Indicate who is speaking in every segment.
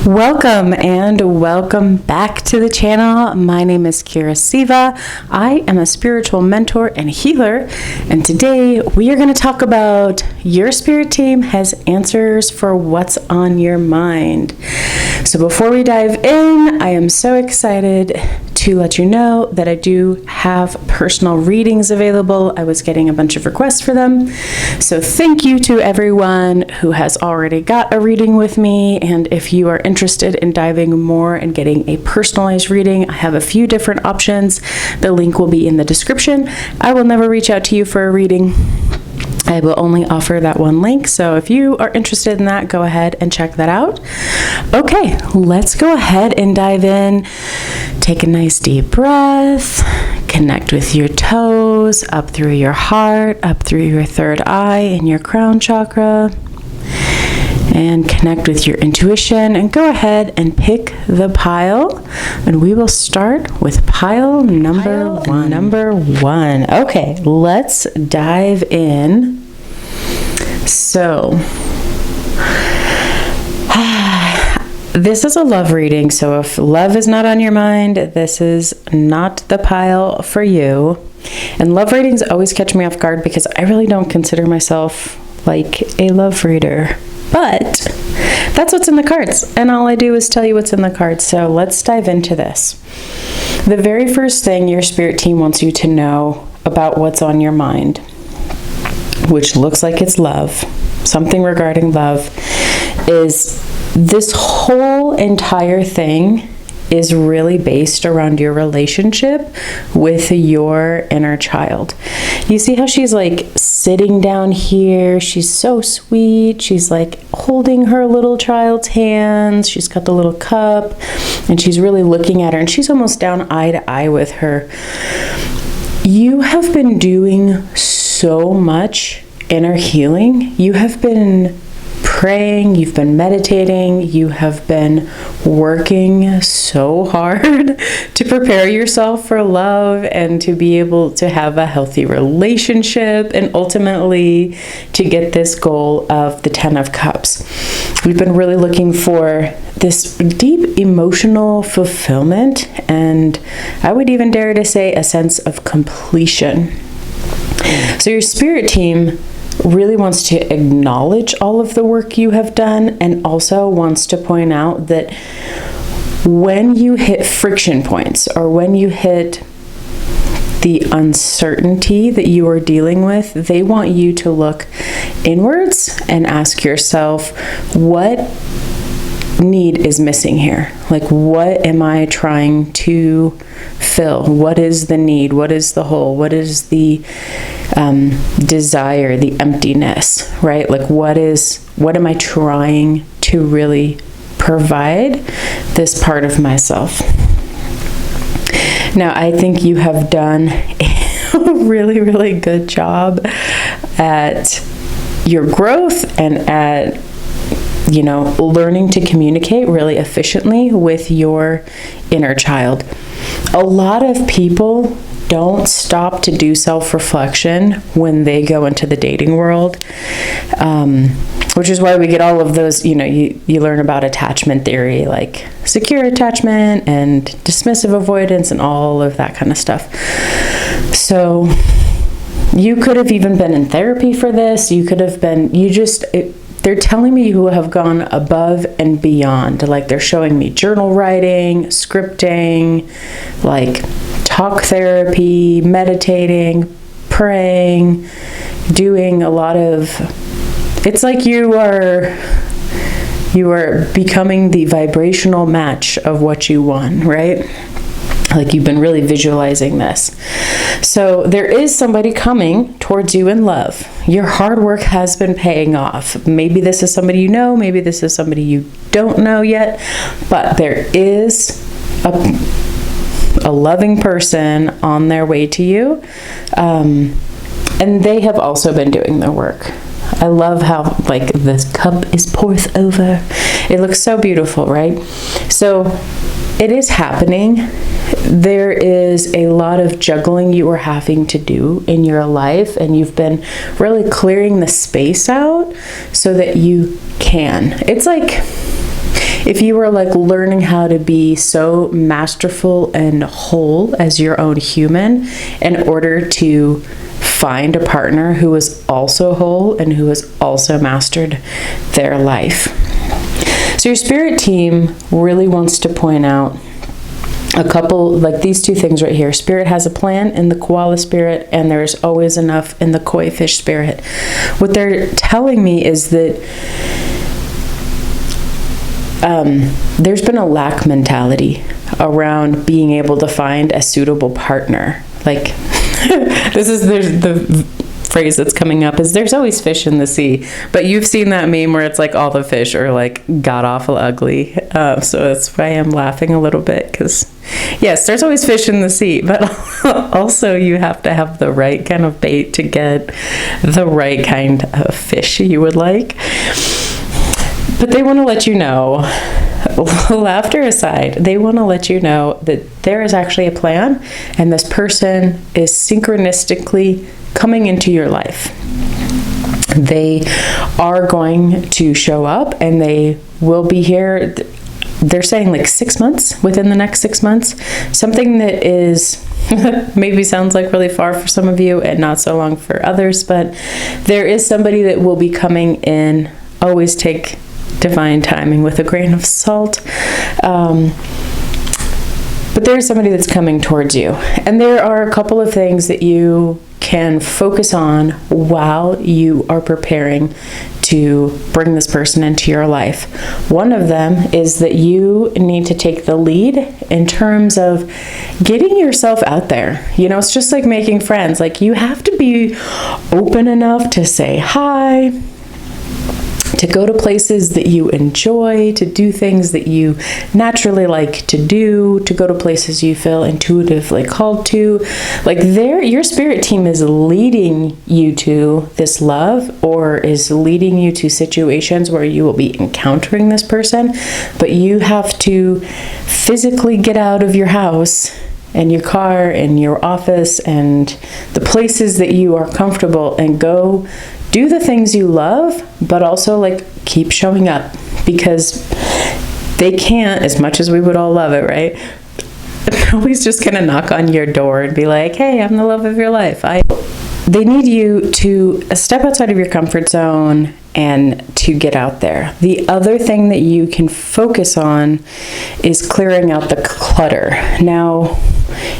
Speaker 1: Welcome and welcome back to the channel. My name is Kira Siva. I am a spiritual mentor and healer, and today we are going to talk about your spirit team has answers for what's on your mind. So before we dive in, I am so excited to let you know that I do have personal readings available. I was getting a bunch of requests for them. So thank you to everyone who has already got a reading with me. And if you are interested in diving more and getting a personalized reading, I have a few different options. The link will be in the description. I will never reach out to you for a reading. I will only offer that one link. So if you are interested in that, go ahead and check that out. Okay, let's go ahead and dive in. Take a nice deep breath. Connect with your toes, up through your heart, up through your third eye and your crown chakra. And connect with your intuition and go ahead and pick the pile. And we will start with pile number one. Okay, let's dive in. So, this is a love reading. So if love is not on your mind, this is not the pile for you. And love readings always catch me off guard because I really don't consider myself like a love reader. But that's what's in the cards, and all I do is tell you what's in the cards. So let's dive into this. The very first thing your spirit team wants you to know about what's on your mind, which looks like it's love, something regarding love, is this whole entire thing is really based around your relationship with your inner child. You see how she's like sitting down here? She's so sweet. She's like holding her little child's hands. She's got the little cup and she's really looking at her and she's almost down eye to eye with her. You have been doing so much inner healing. You have been praying, you've been meditating, you have been working so hard to prepare yourself for love and to be able to have a healthy relationship and ultimately to get this goal of the 10 of Cups. We've been really looking for this deep emotional fulfillment, and I would even dare to say a sense of completion. So your spirit team really wants to acknowledge all of the work you have done and also wants to point out that when you hit friction points or when you hit the uncertainty that you are dealing with, they want you to look inwards and ask yourself, what need is missing here? Like, what am I trying to fill? What is the need? What is the hole? What is the desire, the emptiness, right? Like, what am I trying to really provide this part of myself? Now, I think you have done a really, really good job at your growth and at learning to communicate really efficiently with your inner child. A lot of people don't stop to do self-reflection when they go into the dating world, which is why we get all of those, you learn about attachment theory, like secure attachment and dismissive avoidance and all of that kind of stuff. So you could have even been in therapy for this. You could have been, they're telling me you have gone above and beyond. Like, they're showing me journal writing, scripting, like talk therapy, meditating, praying, doing a lot of, it's like you are becoming the vibrational match of what you want, right? Like, you've been really visualizing this. So there is somebody coming towards you in love. Your hard work has been paying off. Maybe this is somebody you know, maybe this is somebody you don't know yet, but there is a loving person on their way to you, and they have also been doing their work. I love how, like, this cup is poured over. It looks so beautiful, right? So it is happening. There is a lot of juggling you are having to do in your life, and you've been really clearing the space out so that you can. It's like If you are like learning how to be so masterful and whole as your own human in order to find a partner who is also whole and who has also mastered their life. So your spirit team really wants to point out a couple, like these two things right here. Spirit has a plan in the koala spirit, and there's always enough in the koi fish spirit. What they're telling me is that there's been a lack mentality around being able to find a suitable partner. Like, there's the phrase that's coming up is there's always fish in the sea, but you've seen that meme where it's like all the fish are like god awful ugly, so that's why I'm laughing a little bit, because yes, there's always fish in the sea, but also you have to have the right kind of bait to get the right kind of fish you would like. But they want to let you know, laughter aside, they want to let you know that there is actually a plan, and this person is synchronistically coming into your life. They are going to show up, and they will be here. They're saying like 6 months, within the next 6 months. Something that is maybe sounds like really far for some of you and not so long for others, but there is somebody that will be coming in. Always take divine timing with a grain of salt. But there's somebody that's coming towards you. And there are a couple of things that you can focus on while you are preparing to bring this person into your life. One of them is that you need to take the lead in terms of getting yourself out there. You know, it's just like making friends. Like, you have to be open enough to say hi, to go to places that you enjoy, to do things that you naturally like to do, to go to places you feel intuitively called to. Like, your spirit team is leading you to this love, or is leading you to situations where you will be encountering this person, but you have to physically get out of your house and your car and your office and the places that you are comfortable and go do the things you love, but also like keep showing up, because they can't, as much as we would all love it, right? Always just kind of knock on your door and be like, hey, I'm the love of your life. They need you to step outside of your comfort zone and to get out there. The other thing that you can focus on is clearing out the clutter. Now,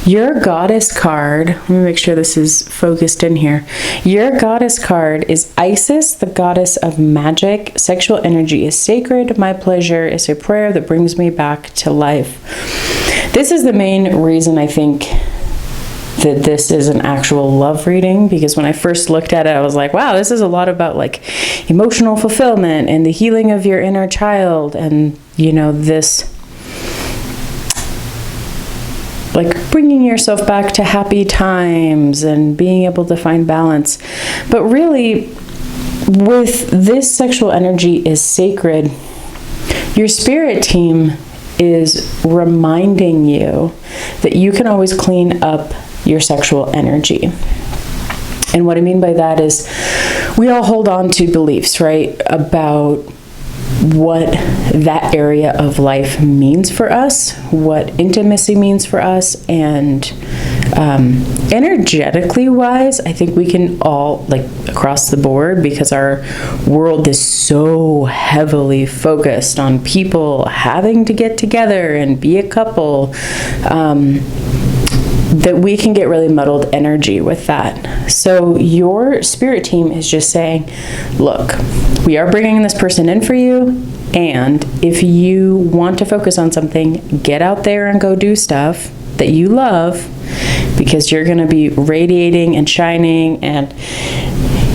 Speaker 1: your goddess card, let me make sure this is focused in here. Your goddess card is Isis, the goddess of magic. Sexual energy is sacred. My pleasure is a prayer that brings me back to life. This is the main reason I think that this is an actual love reading, because when I first looked at it, I was like, wow, this is a lot about like emotional fulfillment and the healing of your inner child, and you know, this like bringing yourself back to happy times and being able to find balance. But really, with this sexual energy is sacred, your spirit team is reminding you that you can always clean up your sexual energy. And what I mean by that is, we all hold on to beliefs, right, about what that area of life means for us, what intimacy means for us, and energetically wise, I think we can all, like across the board, because our world is so heavily focused on people having to get together and be a couple, that we can get really muddled energy with that. So your spirit team is just saying, look, we are bringing this person in for you, and if you want to focus on something, get out there and go do stuff that you love, because you're going to be radiating and shining, and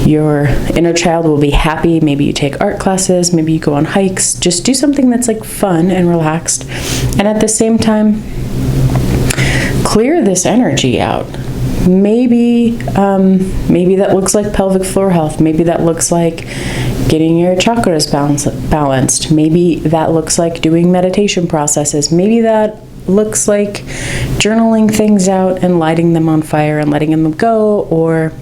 Speaker 1: your inner child will be happy. Maybe you take art classes, maybe you go on hikes, just do something that's like fun and relaxed, and at the same time, clear this energy out. Maybe that looks like pelvic floor health. Maybe that looks like getting your chakras balanced. Maybe that looks like doing meditation processes. Maybe that looks like journaling things out and lighting them on fire and letting them go. Or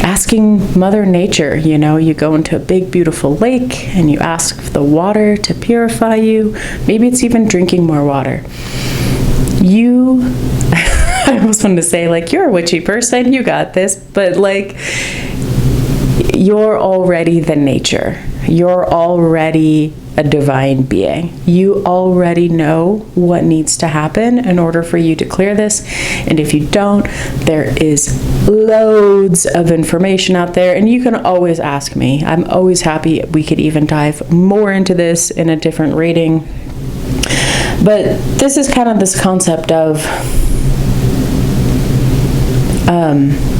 Speaker 1: asking Mother Nature, you go into a big, beautiful lake and you ask the water to purify you. Maybe it's even drinking more water. I almost wanted to say, like, you're a witchy person, you got this, but like, you're already the nature. You're already a divine being. You already know what needs to happen in order for you to clear this. And if you don't, there is loads of information out there, and you can always ask me. I'm always happy. We could even dive more into this in a different reading. But this is kind of this concept of,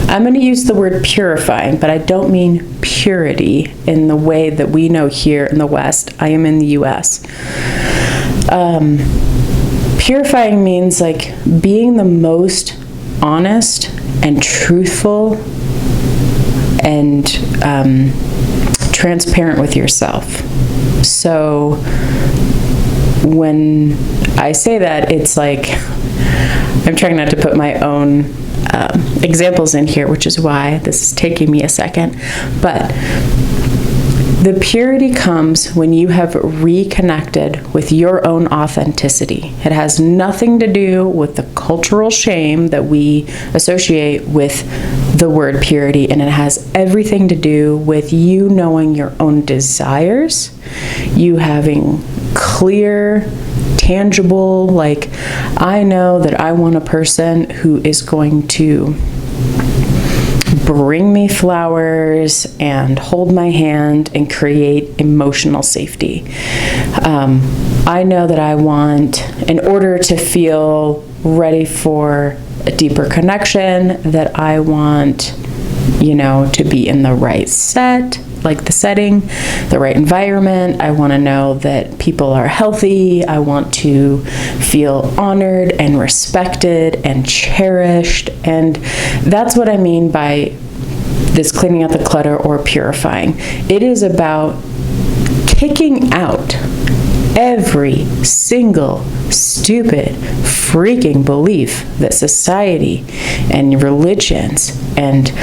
Speaker 1: I'm going to use the word purifying, but I don't mean purity in the way that we know here in the West. I am in the US. Purifying means like being the most honest and truthful and transparent with yourself. So when I say that, it's like, I'm trying not to put my own examples in here, which is why this is taking me a second. But the purity comes when you have reconnected with your own authenticity. It has nothing to do with the cultural shame that we associate with the word purity, and it has everything to do with you knowing your own desires, you having clear, tangible, like, I know that I want a person who is going to bring me flowers and hold my hand and create emotional safety. I know that I want, in order to feel ready for a deeper connection, that I want, to be in the right set, like the setting, the right environment. I want to know that people are healthy. I want to feel honored and respected and cherished. And that's what I mean by this cleaning out the clutter or purifying. It is about kicking out every single stupid freaking belief that society and religions and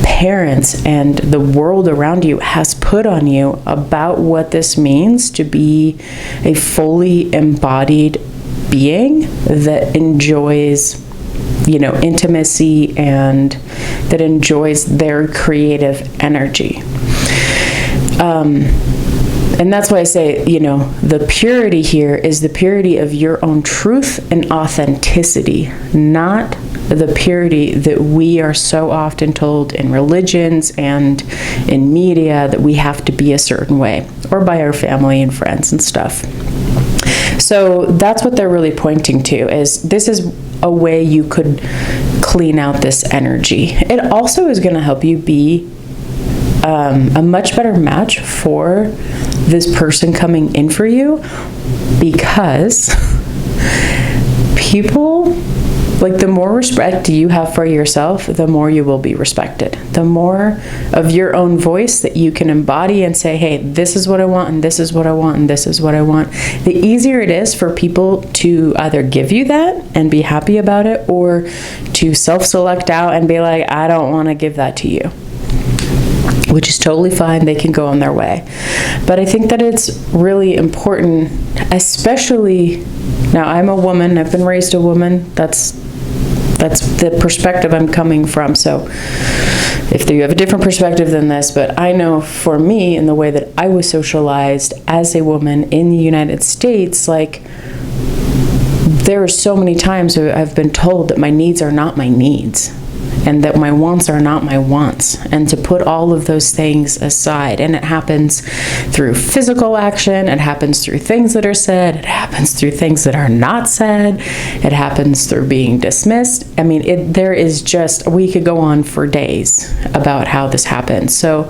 Speaker 1: parents and the world around you has put on you about what this means to be a fully embodied being that enjoys intimacy and that enjoys their creative energy. And that's why I say, the purity here is the purity of your own truth and authenticity, not the purity that we are so often told in religions and in media that we have to be a certain way, or by our family and friends and stuff. So that's what they're really pointing to, is this is a way you could clean out this energy. It also is going to help you be a much better match for this person coming in for you, because people, like, the more respect you have for yourself, the more you will be respected. The more of your own voice that you can embody and say, hey, this is what I want, and this is what I want, and this is what I want, the easier it is for people to either give you that and be happy about it, or to self-select out and be like, I don't want to give that to you. Which is totally fine. They can go on their way. But I think that it's really important, especially now. I'm a woman. I've been raised a woman. That's the perspective I'm coming from. So if you have a different perspective than this, but I know for me, in the way that I was socialized as a woman in the United States, like, there are so many times where I've been told that my needs are not my needs, and that my wants are not my wants, and to put all of those things aside. And it happens through physical action, it happens through things that are said, it happens through things that are not said, it happens through being dismissed. I mean, there is just, we could go on for days about how this happens. So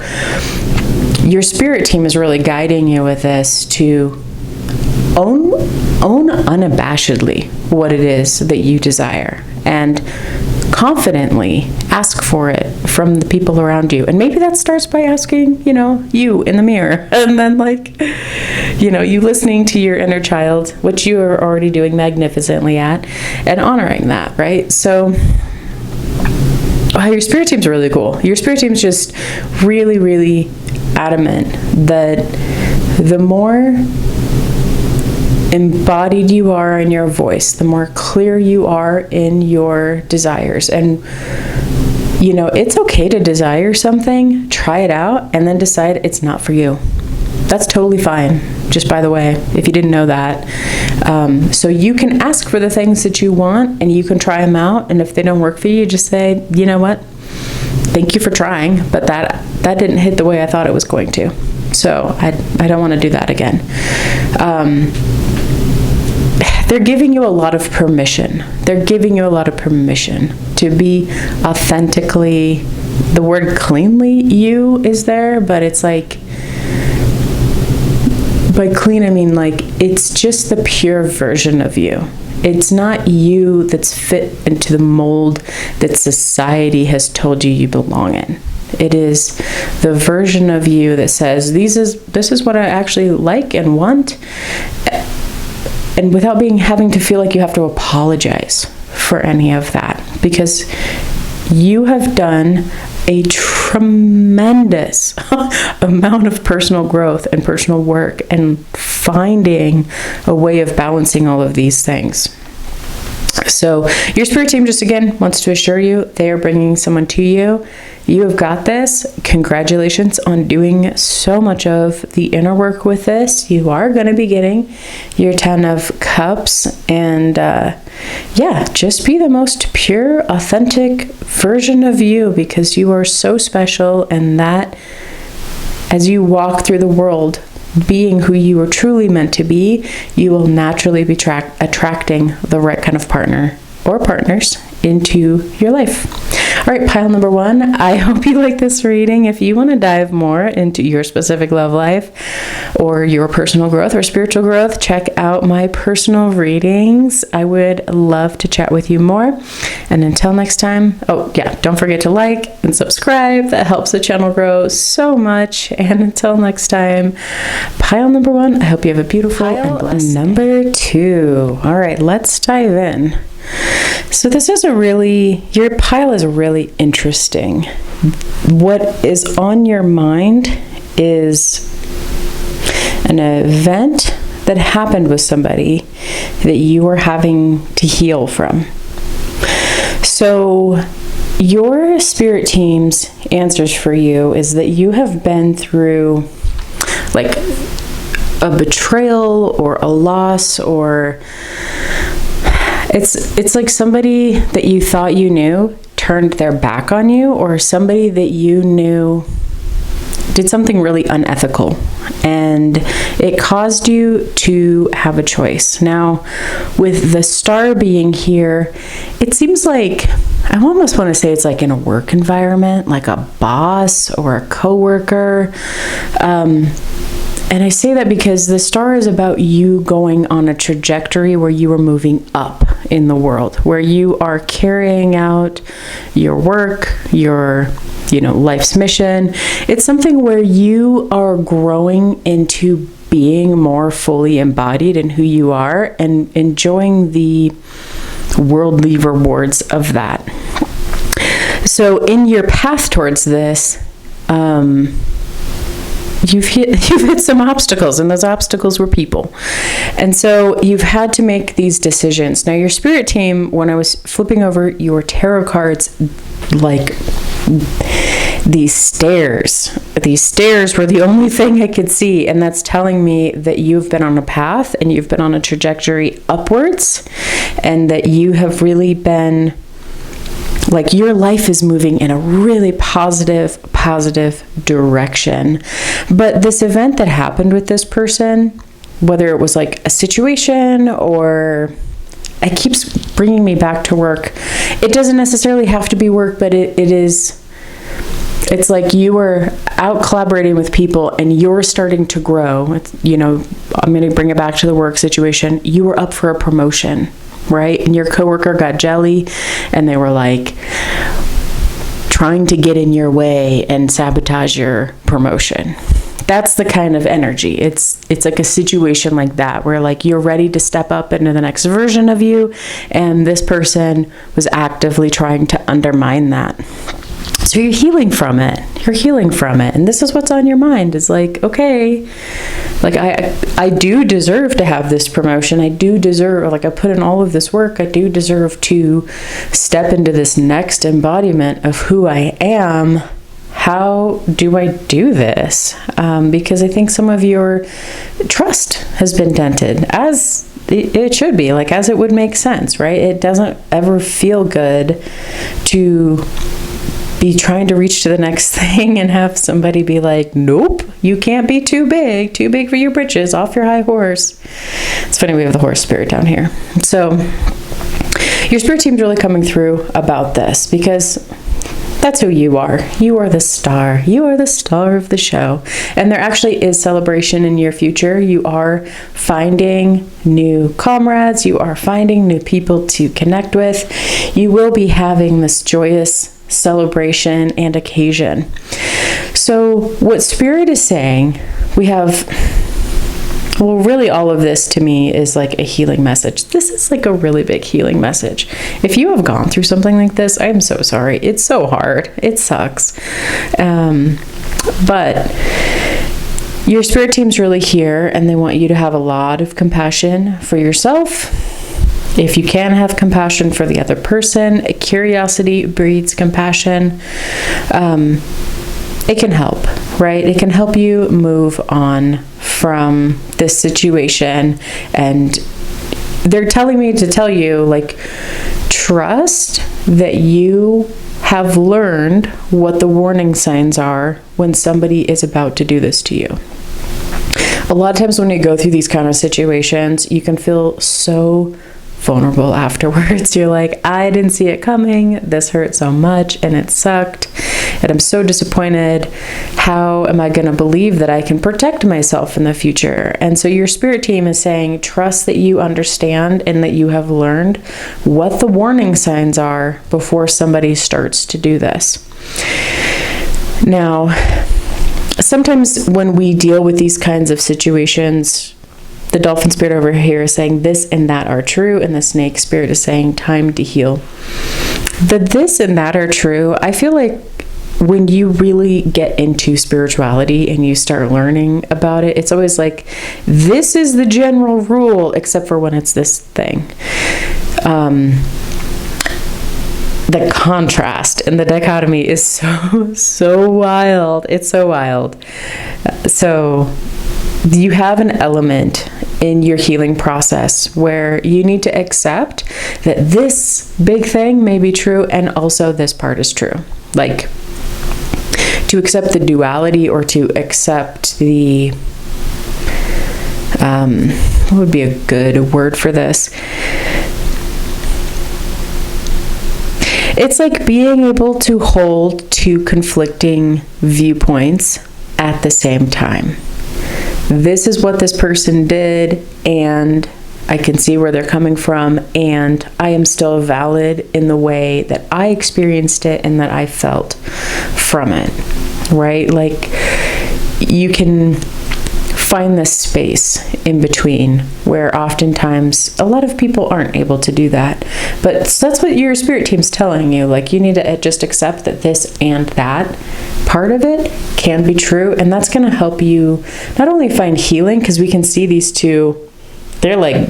Speaker 1: your spirit team is really guiding you with this to own unabashedly what it is that you desire, and confidently ask for it from the people around you. And maybe that starts by asking, you in the mirror, and then you listening to your inner child, which you are already doing magnificently at, and honoring that, right? So your spirit team's really cool. Your spirit team's just really, really adamant that the more embodied you are in your voice, the more clear you are in your desires. And, you know, it's okay to desire something, try it out, and then decide it's not for you. That's totally fine, just by the way, if you didn't know that. So you can ask for the things that you want, and you can try them out, and if they don't work for you, just say, you know what, thank you for trying, but that didn't hit the way I thought it was going to. So I don't want to do that again. They're giving you a lot of permission. They're giving you a lot of permission to be authentically, the word cleanly you is there, but it's like, by clean I mean like, it's just the pure version of you. It's not you that's fit into the mold that society has told you belong in. It is the version of you that says, this is what I actually like and want, and without having to feel like you have to apologize for any of that, because you have done a tremendous amount of personal growth and personal work and finding a way of balancing all of these things. So your spirit team just again wants to assure you they are bringing someone to you. You have got this. Congratulations on doing so much of the inner work with this. You are going to be getting your 10 of Cups, and yeah, just be the most pure, authentic version of you, because you are so special, and that as you walk through the world being who you are truly meant to be, you will naturally be attracting the right kind of partner or partners into your life. All right, pile number 1. I hope you like this reading. If you want to dive more into your specific love life or your personal growth or spiritual growth, check out my personal readings. I would love to chat with you more. And until next time, oh yeah, don't forget to like and subscribe. That helps the channel grow so much. And until next time, pile number 1, I hope you have a beautiful and blessed number 2. All right, let's dive in. So this is your pile is really interesting. What is on your mind is an event that happened with somebody that you are having to heal from. So your spirit team's answers for you is that you have been through like a betrayal or a loss, or it's like somebody that you thought you knew turned their back on you, or somebody that you knew did something really unethical, and it caused you to have a choice. Now, with the star being here, it seems like, I almost want to say it's like in a work environment, like a boss or a coworker. And I say that because the star is about you going on a trajectory where you are moving up in the world, where you are carrying out your work, your life's mission. It's something where you are growing into being more fully embodied in who you are and enjoying the worldly rewards of that. So in your path towards this, you've hit some obstacles, and those obstacles were people. And so you've had to make these decisions. Now, your spirit team, when I was flipping over your tarot cards, like these stairs were the only thing I could see, and that's telling me that you've been on a path and you've been on a trajectory upwards, and that you have really been, like, your life is moving in a really positive direction. But this event that happened with this person, whether it was like a situation or it keeps bringing me back to work. It doesn't necessarily have to be work, but it's like you were out collaborating with people and you're starting to grow. I'm going to bring it back to the work situation. You were up for a promotion, right? And your coworker got jelly, and they were like trying to get in your way and sabotage your promotion. that's the kind of energy. It's like a situation like that where like you're ready to step up into the next version of you, and this person was actively trying to undermine that. So you're healing from it. You're healing from it. And this is what's on your mind. It's like, okay, like I do deserve to have this promotion. I do deserve, like I put in all of this work. I do deserve to step into this next embodiment of who I am. How do I do this? Because I think some of your trust has been dented, as it should be, like as it would make sense, right? It doesn't ever feel good to be trying to reach to the next thing and have somebody be like, nope, you can't be too big for your britches, off your high horse. It's funny, we have the horse spirit down here. So your spirit team's really coming through about this because that's who you are. You are the star. You are the star of the show. And there actually is celebration in your future. You are finding new comrades. You are finding new people to connect with. You will be having this joyous celebration and occasion. So what Spirit is saying, we have, well, really all of this to me is like a healing message. This is like a really big healing message. If you have gone through something like this, I'm so sorry. It's so hard. It sucks. But your spirit team's really here, and they want you to have a lot of compassion for yourself. If you can have compassion for the other person, curiosity breeds compassion. It can help, right? It can help you move on from this situation. And they're telling me to tell you, like, trust that you have learned what the warning signs are when somebody is about to do this to you. A lot of times when you go through these kind of situations, you can feel so vulnerable afterwards. You're like, I didn't see it coming. This hurt so much and it sucked. And I'm so disappointed. How am I going to believe that I can protect myself in the future? And so your spirit team is saying, trust that you understand and that you have learned what the warning signs are before somebody starts to do this. Now, sometimes when we deal with these kinds of situations, the dolphin spirit over here is saying this and that are true, and the snake spirit is saying time to heal. The this and that are true, I feel like when you really get into spirituality and you start learning about it, it's always like, this is the general rule, except for when it's this thing. The contrast and the dichotomy is so wild. It's so wild. So you have an element in your healing process where you need to accept that this big thing may be true and also this part is true. Like, to accept the duality, or to accept the, what would be a good word for this? It's like being able to hold two conflicting viewpoints at the same time. This is what this person did, and I can see where they're coming from, and I am still valid in the way that I experienced it and that I felt from it, right? Like, you can find this space in between where oftentimes a lot of people aren't able to do that. But that's what your spirit team's telling you. Like, you need to just accept that this and that part of it can be true, and that's going to help you not only find healing, because we can see these two, they're like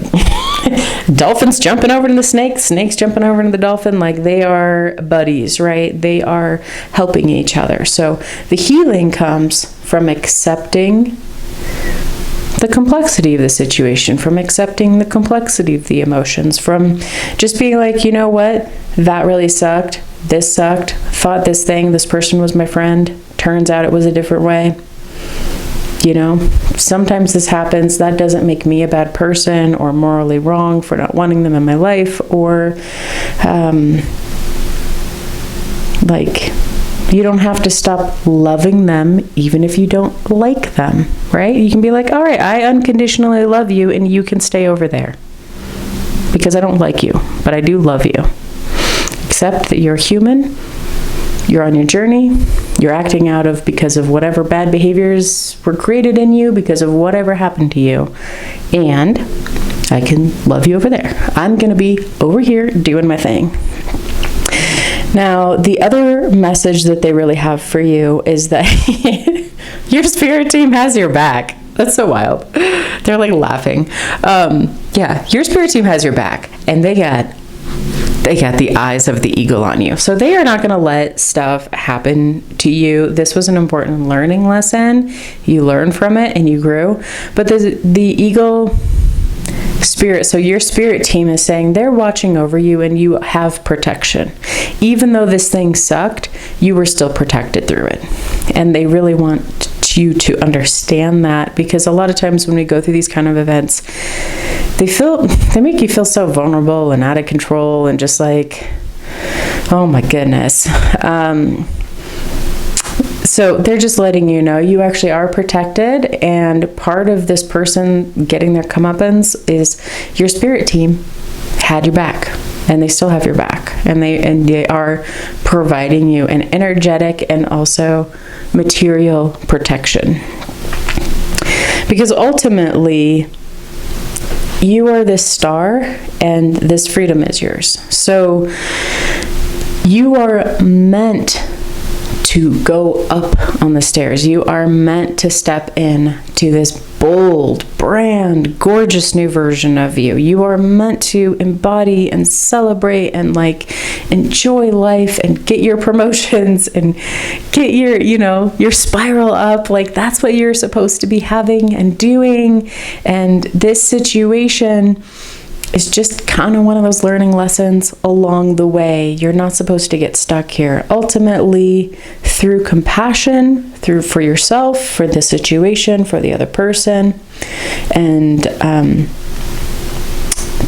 Speaker 1: dolphins jumping over to the snakes, snakes jumping over to the dolphin, like they are buddies, right? They are helping each other. So the healing comes from accepting the complexity of the situation, from accepting the complexity of the emotions, from just being like, you know what, that really sucked, this sucked, thought this thing, this person was my friend, turns out it was a different way. You know, sometimes this happens. That doesn't make me a bad person or morally wrong for not wanting them in my life, or like, you don't have to stop loving them even if you don't like them, right? You can be like, all right, I unconditionally love you and you can stay over there because I don't like you, but I do love you. Accept that you're human You're on your journey. You're acting out of because of whatever bad behaviors were created in you, because of whatever happened to you. And I can love you over there. I'm going to be over here doing my thing. Now, the other message that they really have for you is that your spirit team has your back. That's so wild. They're like laughing. Yeah, your spirit team has your back, and they got the eyes of the eagle on you. So they are not going to let stuff happen to you. This was an important learning lesson. You learned from it and you grew. But the eagle spirit, so your spirit team is saying they're watching over you and you have protection. Even though this thing sucked, you were still protected through it. And they really want you to understand that, because a lot of times when we go through these kind of events, they make you feel so vulnerable and out of control and just like, oh my goodness. So they're just letting you know you actually are protected, and part of this person getting their comeuppance is your spirit team had your back, and they still have your back, and they are providing you an energetic and also material protection. Because ultimately, you are this star and this freedom is yours. So you are meant to go up on the stairs. You are meant to step in to this bold, brand, gorgeous new version of you. You are meant to embody and celebrate and like enjoy life and get your promotions and get your spiral up. Like that's what you're supposed to be having and doing. And this situation is just kind of one of those learning lessons along the way. You're not supposed to get stuck here. Ultimately, through compassion, for yourself, for the situation, for the other person, and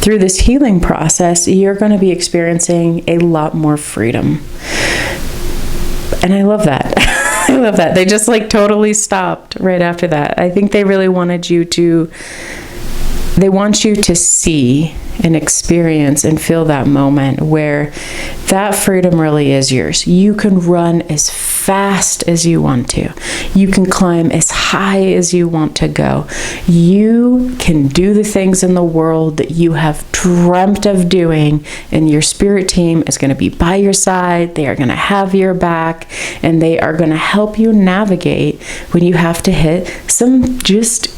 Speaker 1: through this healing process, you're going to be experiencing a lot more freedom. And I love that. I love that. They just like totally stopped right after that. I think they really wanted you to see and experience and feel that moment where that freedom really is yours. You can run as fast as you want to. You can climb as high as you want to go. You can do the things in the world that you have dreamt of doing, and your spirit team is going to be by your side. They are going to have your back, and they are going to help you navigate when you have to hit some just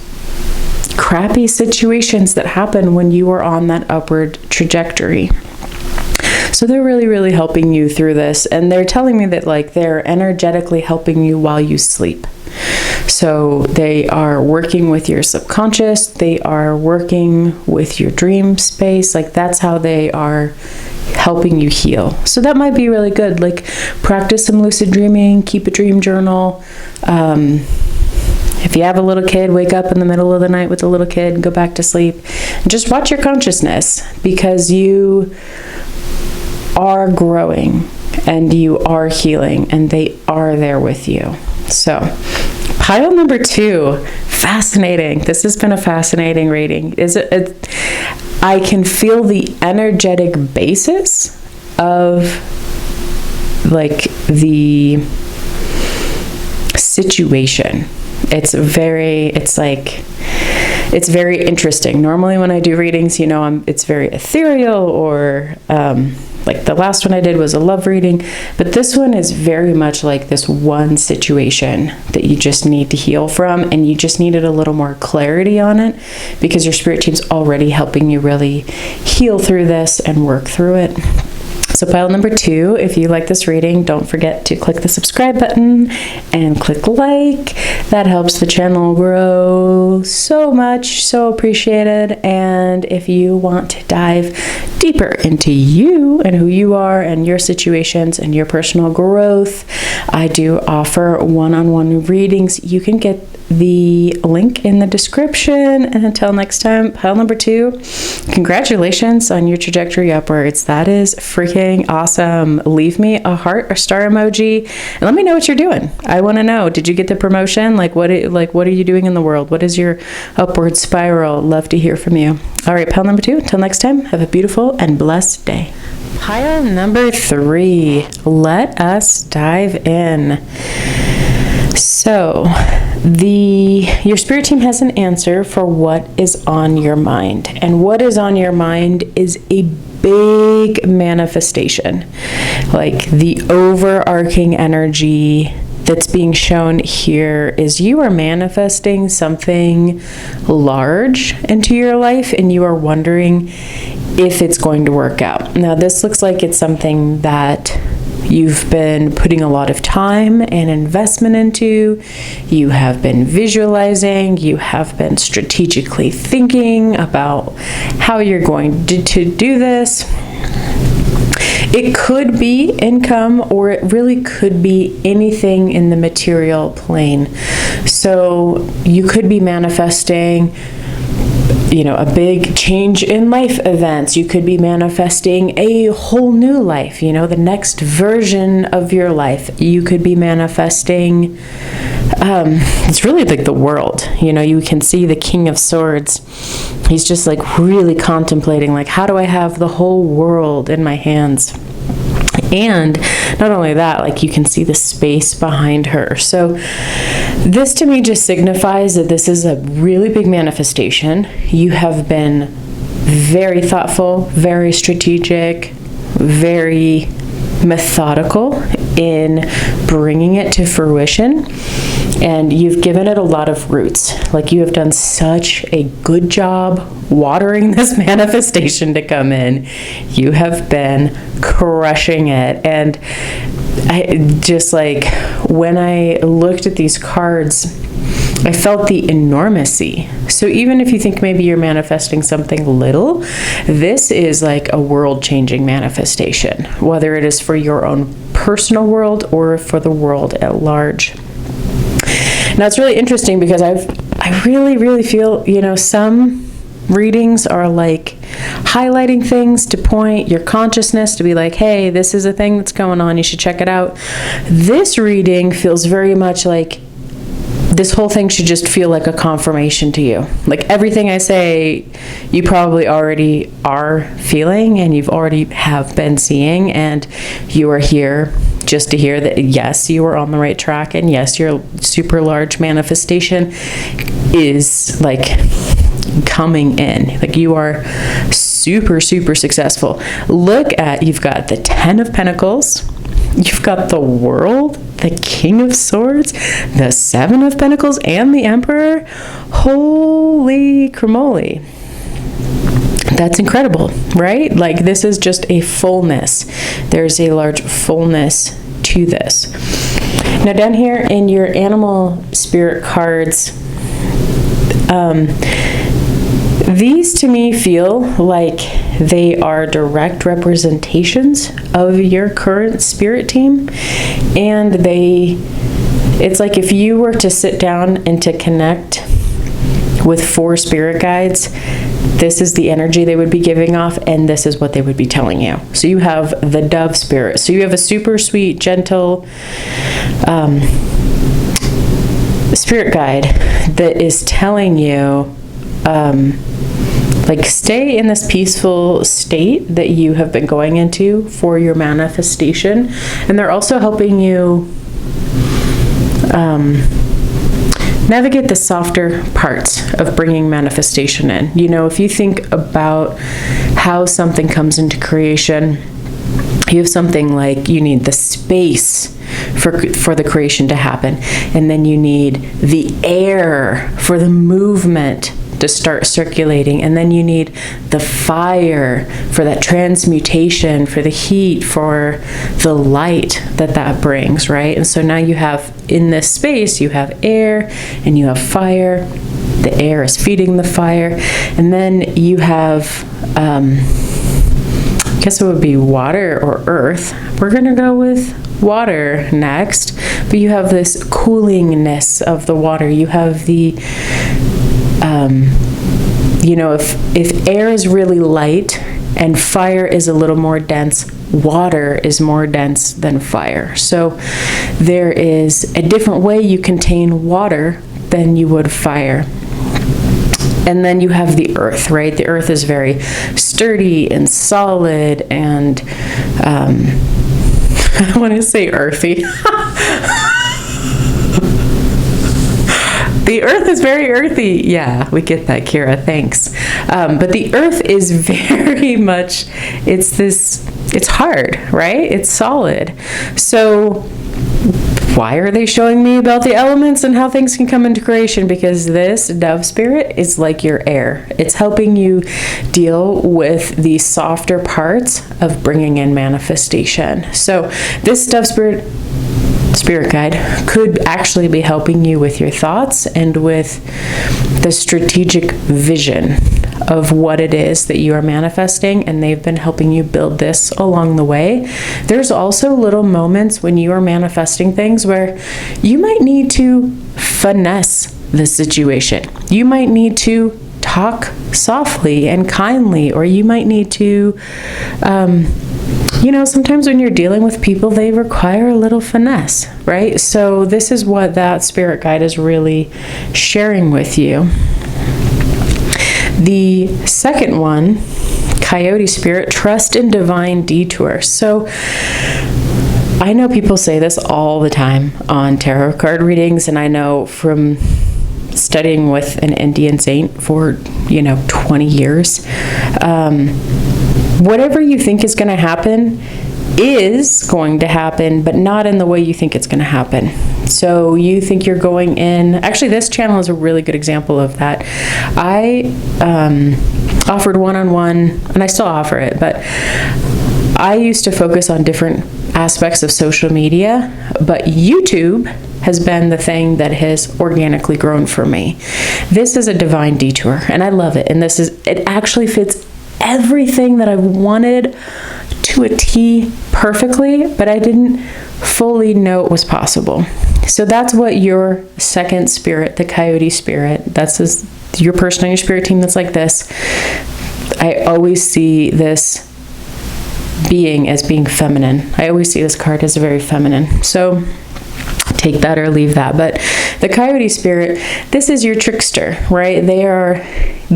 Speaker 1: crappy situations that happen when you are on that upward trajectory. So they're really, really helping you through this. And they're telling me that like they're energetically helping you while you sleep. So they are working with your subconscious. They are working with your dream space. Like that's how they are helping you heal. So that might be really good. Like practice some lucid dreaming, keep a dream journal. If you have a little kid, wake up in the middle of the night with a little kid and go back to sleep. And just watch your consciousness, because you are growing and you are healing and they are there with you. So pile number 2, fascinating. This has been a fascinating reading. I can feel the energetic basis of like the situation. It's very interesting. Normally when I do readings, it's very ethereal, or like the last one I did was a love reading, but this one is very much like this one situation that you just need to heal from, and you just needed a little more clarity on it because your spirit team's already helping you really heal through this and work through it. So pile number 2, if you like this reading, don't forget to click the subscribe button and click like. That helps the channel grow so much, so appreciated. And if you want to dive deeper into you and who you are and your situations and your personal growth, I do offer one-on-one readings. You can get the link in the description. And until next time, pile number 2, congratulations on your trajectory upwards. That is freaking awesome. Leave me a heart or star emoji and let me know what you're doing. I want to know, did you get the promotion? Like what are you doing in the world? What is your upward spiral? Love to hear from you. All right, pile number 2, until next time, have a beautiful and blessed day. Pile number 3. Let us dive in. So, your spirit team has an answer for what is on your mind. And what is on your mind is a big manifestation. Like the overarching energy that's being shown here is you are manifesting something large into your life, and you are wondering if it's going to work out. Now, this looks like it's something that you've been putting a lot of time and investment into. You have been visualizing. You have been strategically thinking about how you're going to do this. It could be income, or it really could be anything in the material plane. So you could be manifesting, a big change in life events. You could be manifesting a whole new life, the next version of your life. You could be manifesting, it's really like the world. You can see the King of Swords. He's just like really contemplating, like, how do I have the whole world in my hands? And not only that, like, you can see the space behind her. So this to me just signifies that this is a really big manifestation. You have been very thoughtful, very strategic, very methodical in bringing it to fruition. And you've given it a lot of roots. Like, you have done such a good job watering this manifestation to come in. You have been crushing it. And I just, like, when I looked at these cards, I felt the enormity. So even if you think maybe you're manifesting something little, this is like a world-changing manifestation, whether it is for your own personal world or for the world at large. Now, it's really interesting because I really feel, some readings are like highlighting things to point your consciousness to be like, hey, this is a thing that's going on, you should check it out. This reading feels very much like this whole thing should just feel like a confirmation to you. Like, everything I say, you probably already are feeling, and you've already have been seeing, and you are here just to hear that, yes, you are on the right track, and yes, your super large manifestation is like coming in. Like, you are super successful. You've got the 10 of Pentacles, you've got the World, the King of Swords, the 7 of Pentacles, and the Emperor. Holy cramoly. That's incredible, right? Like, this is just a fullness. There's a large fullness to this. Now, down here in your animal spirit cards, these to me feel like they are direct representations of your current spirit team. And it's like if you were to sit down and to connect with 4 spirit guides, this is the energy they would be giving off, and this is what they would be telling you. So you have the dove spirit. So you have a super sweet, gentle spirit guide that is telling you, like, stay in this peaceful state that you have been going into for your manifestation. And they're also helping you navigate the softer parts of bringing manifestation in. If you think about how something comes into creation, you have something like you need the space for the creation to happen, and then you need the air for the movement to start circulating, and then you need the fire for that transmutation, for the heat, for the light that brings, right? And so now you have, in this space, you have air and you have fire. The air is feeding the fire, and then you have I guess it would be water or earth. We're gonna go with water next, but you have this coolingness of the water. You have the if air is really light and fire is a little more dense, water is more dense than fire. So there is a different way you contain water than you would fire. And then you have the earth, right? The earth is very sturdy and solid and, I want to say earthy. The earth is very earthy. Yeah, we get that, Kira. Thanks. But the earth is very much, it's hard, right? It's solid. So why are they showing me about the elements and how things can come into creation? Because this dove spirit is like your air. It's helping you deal with the softer parts of bringing in manifestation. So this dove spirit guide could actually be helping you with your thoughts and with the strategic vision of what it is that you are manifesting, and they've been helping you build this along the way. There's also little moments when you are manifesting things where you might need to finesse the situation. You might need to talk softly and kindly, or you might need to sometimes when you're dealing with people, they require a little finesse, right? So this is what that spirit guide is really sharing with you. The second one, coyote spirit, trust in divine detour. So I know people say this all the time on tarot card readings, and I know from studying with an Indian saint for 20 years, whatever you think is going to happen is going to happen, but not in the way you think it's going to happen. So you think you're going in, actually this channel is a really good example of that. I offered one-on-one, and I still offer it, but I used to focus on different aspects of social media, but YouTube has been the thing that has organically grown for me. This is a divine detour, and I love it. And it actually fits everything that I've wanted to a T perfectly, but I didn't fully know it was possible. So that's what your second spirit, the coyote spirit, that's your person on your spirit team that's like this. I always see this being as being feminine. I always see this card as very feminine. So take that or leave that. But the coyote spirit, this is your trickster, right? They are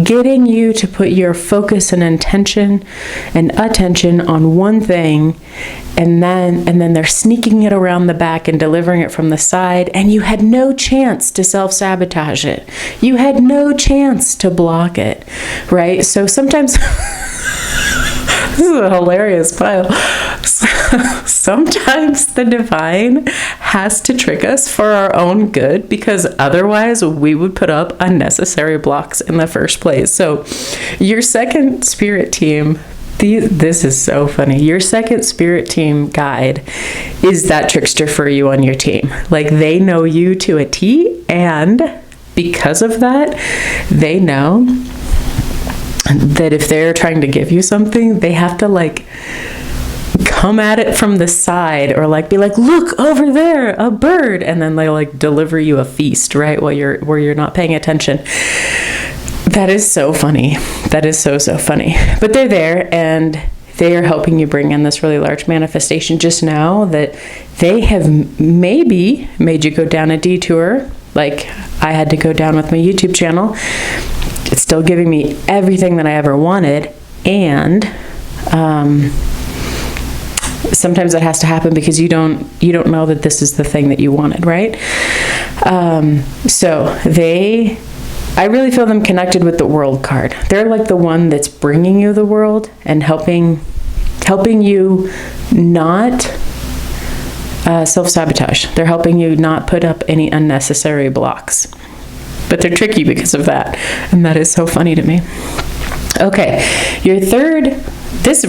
Speaker 1: getting you to put your focus and intention and attention on one thing, and then they're sneaking it around the back and delivering it from the side, and you had no chance to self-sabotage it. You had no chance to block it, right? So sometimes this is a hilarious pile. Sometimes the divine has to trick us for our own good, because otherwise we would put up unnecessary blocks in the first place. So your second spirit team, this is so funny. Your second spirit team guide is that trickster for you on your team. Like, they know you to a T, and because of that, they know that if they're trying to give you something, they have to come at it from the side, or be like, look over there, a bird, and then they deliver you a feast, right, where you're not paying attention. That is so funny. That is so funny. But they're there, and they are helping you bring in this really large manifestation. Just know that they have maybe made you go down a detour, like I had to go down with my YouTube channel. It's still giving me everything that I ever wanted, and sometimes that has to happen because you don't know that this is the thing that you wanted, right? So I really feel them connected with the world card. They're like the one that's bringing you the world and helping you not self-sabotage. They're helping you not put up any unnecessary blocks. But they're tricky because of that. And that is so funny to me. Okay, your third, this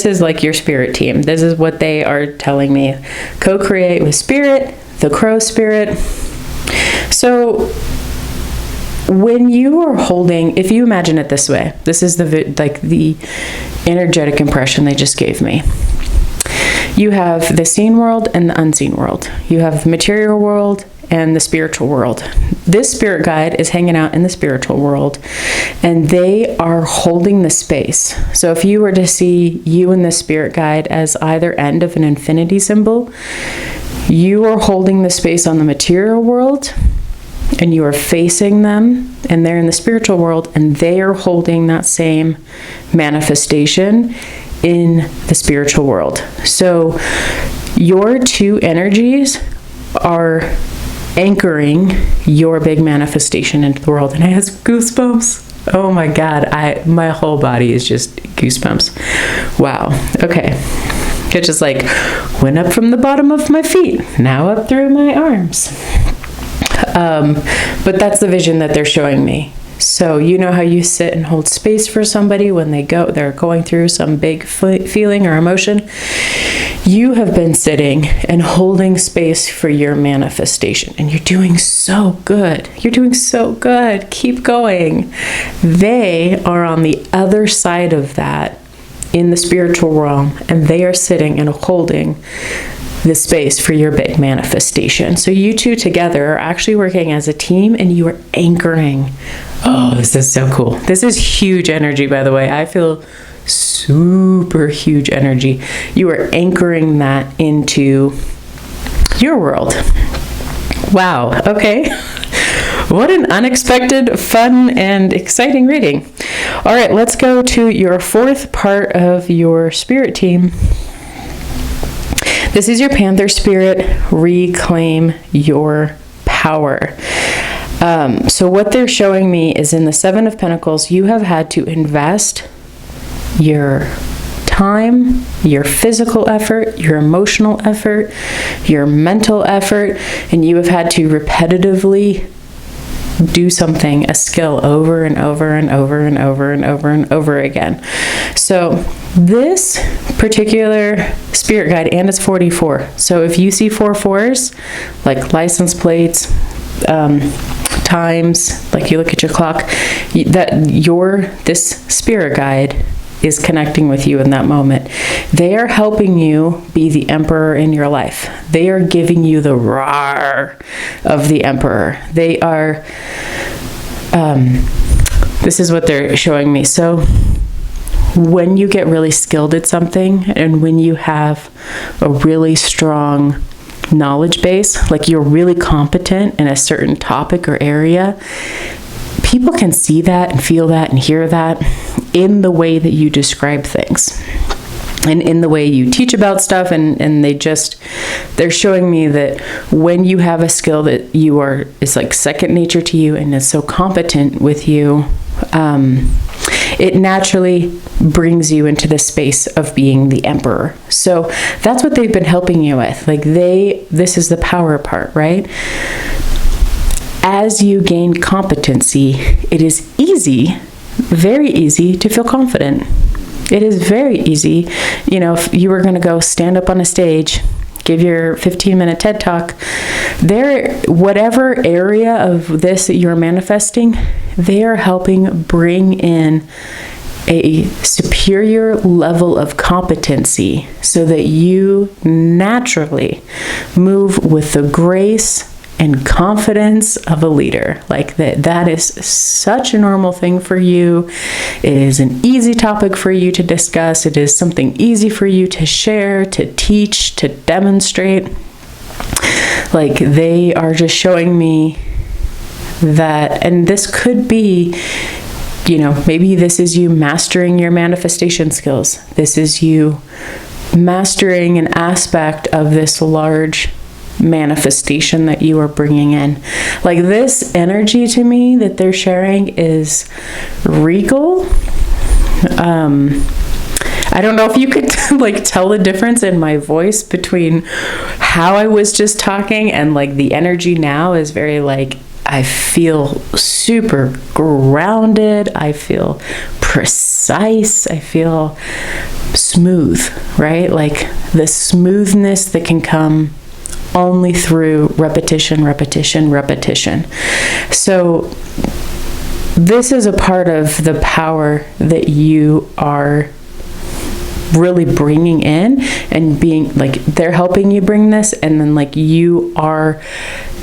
Speaker 1: is like your spirit team. This is what they are telling me. Co-create with spirit, the crow spirit. So when you are holding, if you imagine it this way, this is the energetic impression they just gave me. You have the seen world and the unseen world. You have the material world and the spiritual world. This spirit guide is hanging out in the spiritual world, and they are holding the space. So if you were to see you and the spirit guide as either end of an infinity symbol, you are holding the space on the material world, and you are facing them, and they're in the spiritual world, and they are holding that same manifestation in the spiritual world. So your two energies are anchoring your big manifestation into the world. And I have goosebumps. Oh my God, my whole body is just goosebumps. Wow. Okay. It just like went up from the bottom of my feet, now up through my arms. But that's the vision that they're showing me. So you know how you sit and hold space for somebody when they're going through some big feeling or emotion? You have been sitting and holding space for your manifestation, and you're doing so good. You're doing so good. Keep going. They are on the other side of that in the spiritual realm, and they are sitting and holding the space for your big manifestation. So you two together are actually working as a team, and you are anchoring. Oh, this is so cool. This is huge energy, by the way. I feel super huge energy. You are anchoring that into your world. Wow. Okay. What an unexpected, fun, and exciting reading. All right, let's go to your fourth part of your spirit team. This is your Panther spirit. Reclaim your power. So what they're showing me is in the Seven of Pentacles, you have had to invest your time, your physical effort, your emotional effort, your mental effort, and you have had to repetitively do something, a skill, over and over and over and over and over and over again. So this particular spirit guide, and it's 44. So if you see 4/4s, like license plates, times, like you look at your clock, this spirit guide is connecting with you in that moment. They are helping you be the emperor in your life. They are giving you the roar of the emperor. They are, this is what they're showing me. So when you get really skilled at something, and when you have a really strong knowledge base, like you're really competent in a certain topic or area, people can see that and feel that and hear that in the way that you describe things and in the way you teach about stuff, and they're showing me that when you have a skill that it's like second nature to you and is so competent with you, it naturally brings you into the space of being the emperor. So that's what they've been helping you with. Like this is the power part, right? As you gain competency, it is easy, very easy to feel confident. It is very easy. You know, if you were going to go stand up on a stage, give your 15-minute TED Talk, whatever area of this that you're manifesting, they are helping bring in a superior level of competency so that you naturally move with the grace and confidence of a leader. Like that is such a normal thing for you. It is an easy topic for you to discuss. It is something easy for you to share, to teach, to demonstrate. Like they are just showing me that, and this could be, you know, maybe this is you mastering your manifestation skills. This is you mastering an aspect of this large manifestation that you are bringing in. Like this energy to me that they're sharing is regal. I don't know if you could like tell the difference in my voice between how I was just talking and like the energy now is very like, I feel super grounded. I feel precise. I feel smooth, right? Like the smoothness that can come only through repetition, repetition, repetition. So this is a part of the power that you are really bringing in and being like, they're helping you bring this, and then like you are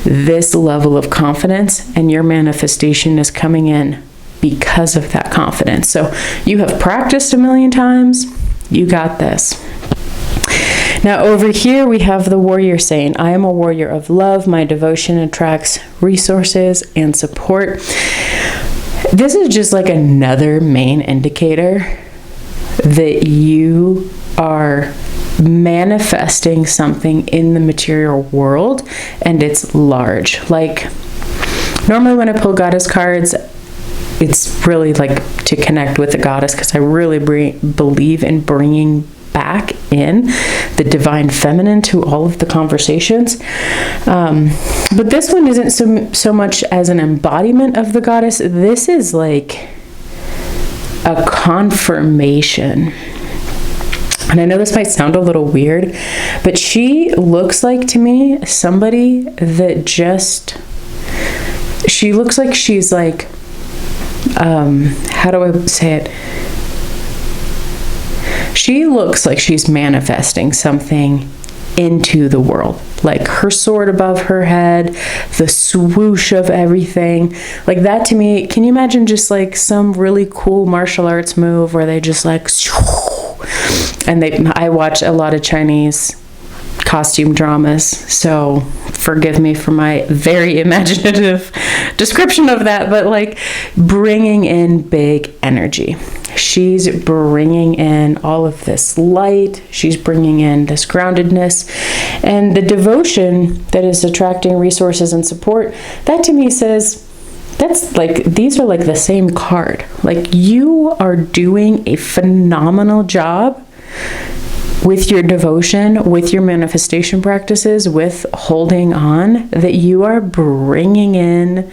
Speaker 1: this level of confidence and your manifestation is coming in because of that confidence. So you have practiced a million times. You got this. Now over here we have the warrior saying, I am a warrior of love. My devotion attracts resources and support. This is just like another main indicator that you are manifesting something in the material world, and it's large. Like, normally when I pull goddess cards, it's really like to connect with the goddess, because I really believe in bringing back in the divine feminine to all of the conversations. But this one isn't so much as an embodiment of the goddess. This is like a confirmation. And I know this might sound a little weird, but she looks like to me somebody that just, she looks like she's like, how do I say it? She looks like she's manifesting something into the world. Like her sword above her head, the swoosh of everything. Like that to me, can you imagine just like some really cool martial arts move where they just like, and I watch a lot of Chinese costume dramas, so forgive me for my very imaginative description of that, but like bringing in big energy. She's bringing in all of this light. She's bringing in this groundedness, and the devotion that is attracting resources and support. That to me says, that's like, these are like the same card. Like you are doing a phenomenal job with your devotion, with your manifestation practices, with holding on, that you are bringing in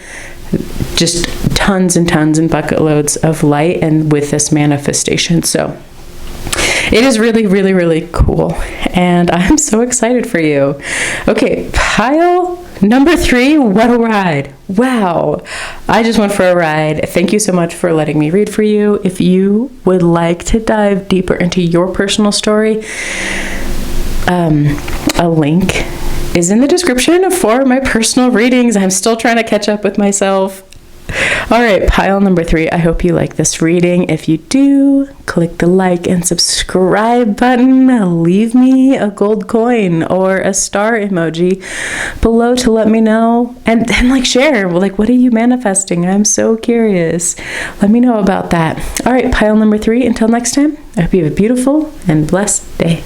Speaker 1: just tons and tons and bucket loads of light, and with this manifestation. So it is really, really, really cool. And I'm so excited for you. Okay, pile number 3, what a ride. Wow, I just went for a ride. Thank you so much for letting me read for you. If you would like to dive deeper into your personal story, a link is in the description for my personal readings. I'm still trying to catch up with myself. All right, pile number 3. I hope you like this reading. If you do, click the like and subscribe button. Leave me a gold coin or a star emoji below to let me know. And like share, like, what are you manifesting? I'm so curious. Let me know about that. All right, pile number 3. Until next time, I hope you have a beautiful and blessed day.